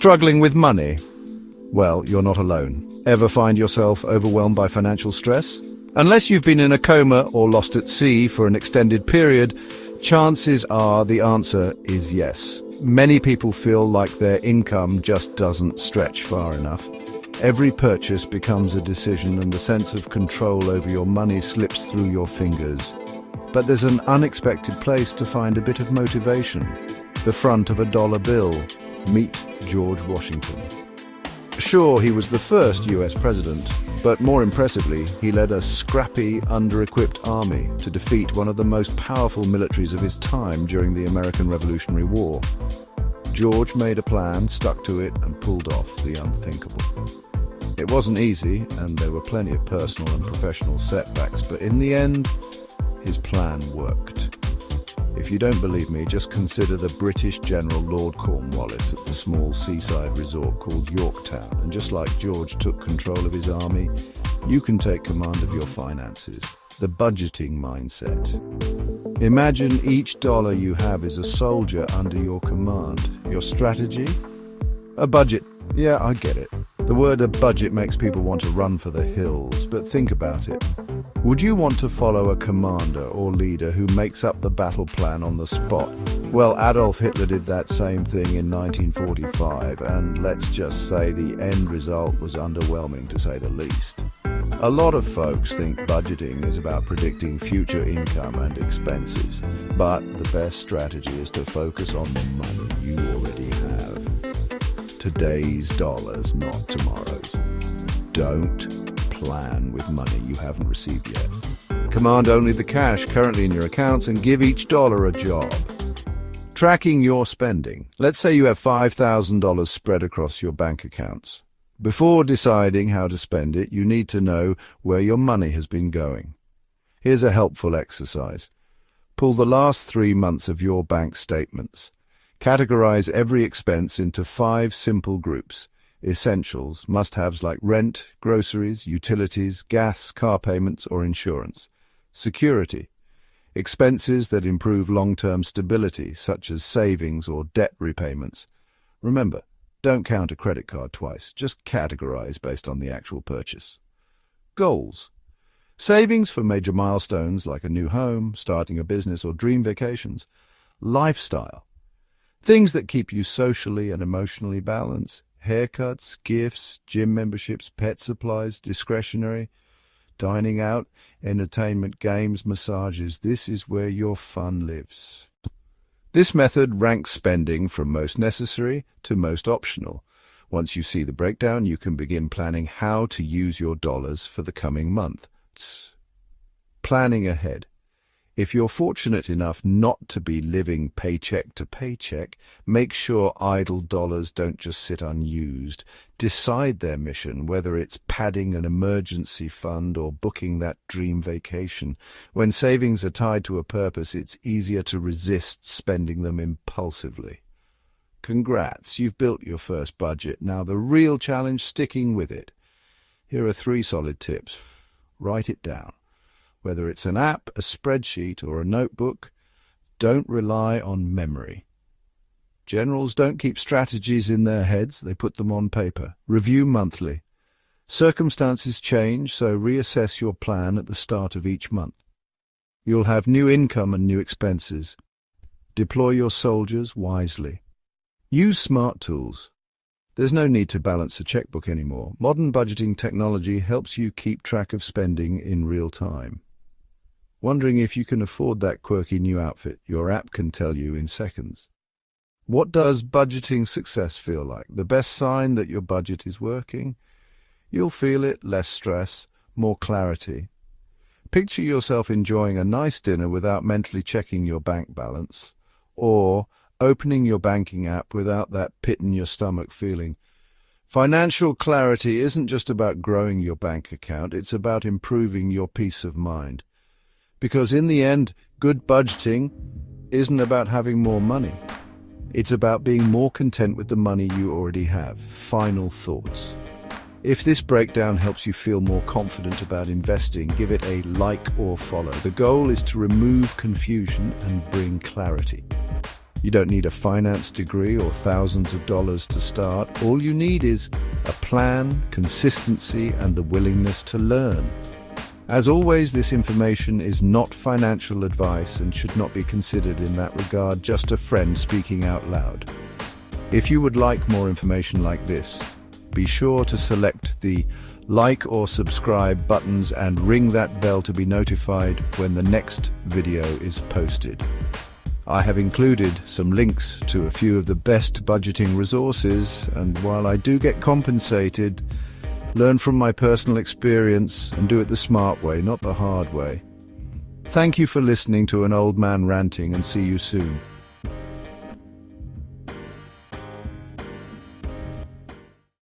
Struggling with money? Well, you're not alone. Ever find yourself overwhelmed by financial stress? Unless you've been in a coma or lost at sea for an extended period, chances are the answer is yes. Many people feel like their income just doesn't stretch far enough. Every purchase becomes a decision and the sense of control over your money slips through your fingers. But there's an unexpected place to find a bit of motivation. The front of a dollar bill. Meet George Washington. Sure, he was the first US president, but more impressively, he led a scrappy, under-equipped army to defeat one of the most powerful militaries of his time during the American Revolutionary War. George made a plan, stuck to it, and pulled off the unthinkable. It wasn't easy, and there were plenty of personal and professional setbacks, but in the end, his plan worked. If you don't believe me, just consider the British General Lord Cornwallis at the small seaside resort called Yorktown. And just like George took control of his army, you can take command of your finances. The budgeting mindset. Imagine each dollar you have is a soldier under your command. Your strategy? A budget. Yeah, I get it. The word a budget makes people want to run for the hills, but think about it. Would you want to follow a commander or leader who makes up the battle plan on the spot? Well, Adolf Hitler did that same thing in 1945, and let's just say the end result was underwhelming to say the least. A lot of folks think budgeting is about predicting future income and expenses, but the best strategy is to focus on the money you already have. Today's dollars, not tomorrow's. Don't plan with money you haven't received yet. Command only the cash currently in your accounts and give each dollar a job. Tracking your spending. Let's say you have $5,000 spread across your bank accounts. Before deciding how to spend it, you need to know where your money has been going. Here's a helpful exercise. Pull the last 3 months of your bank statements. Categorize every expense into 5 simple groups. Essentials, must-haves like rent, groceries, utilities, gas, car payments, or insurance. Security, expenses that improve long-term stability, such as savings or debt repayments. Remember, don't count a credit card twice, just categorize based on the actual purchase. Goals, savings for major milestones like a new home, starting a business, or dream vacations. Lifestyle, things that keep you socially and emotionally balanced. Haircuts, gifts, gym memberships, pet supplies, discretionary, dining out, entertainment, games, massages. This is where your fun lives. This method ranks spending from most necessary to most optional. Once you see the breakdown, you can begin planning how to use your dollars for the coming month. Planning ahead. If you're fortunate enough not to be living paycheck to paycheck, make sure idle dollars don't just sit unused. Decide their mission, whether it's padding an emergency fund or booking that dream vacation. When savings are tied to a purpose, it's easier to resist spending them impulsively. Congrats, you've built your first budget. Now the real challenge, sticking with it. Here are 3 solid tips. Write it down. Whether it's an app, a spreadsheet, or a notebook, don't rely on memory. Generals don't keep strategies in their heads, they put them on paper. Review monthly. Circumstances change, so reassess your plan at the start of each month. You'll have new income and new expenses. Deploy your soldiers wisely. Use smart tools. There's no need to balance a checkbook anymore. Modern budgeting technology helps you keep track of spending in real time. Wondering if you can afford that quirky new outfit? Your app can tell you in seconds. What does budgeting success feel like? The best sign that your budget is working? You'll feel it, less stress, more clarity. Picture yourself enjoying a nice dinner without mentally checking your bank balance, or opening your banking app without that pit in your stomach feeling. Financial clarity isn't just about growing your bank account, it's about improving your peace of mind. Because in the end, good budgeting isn't about having more money. It's about being more content with the money you already have. Final thoughts. If this breakdown helps you feel more confident about investing, give it a like or follow. The goal is to remove confusion and bring clarity. You don't need a finance degree or thousands of dollars to start. All you need is a plan, consistency, and the willingness to learn. As always, this information is not financial advice and should not be considered in that regard, just a friend speaking out loud. If you would like more information like this, be sure to select the like or subscribe buttons and ring that bell to be notified when the next video is posted. I have included some links to a few of the best budgeting resources, and while I do get compensated, learn from my personal experience and do it the smart way, not the hard way. Thank you for listening to an old man ranting, and see you soon.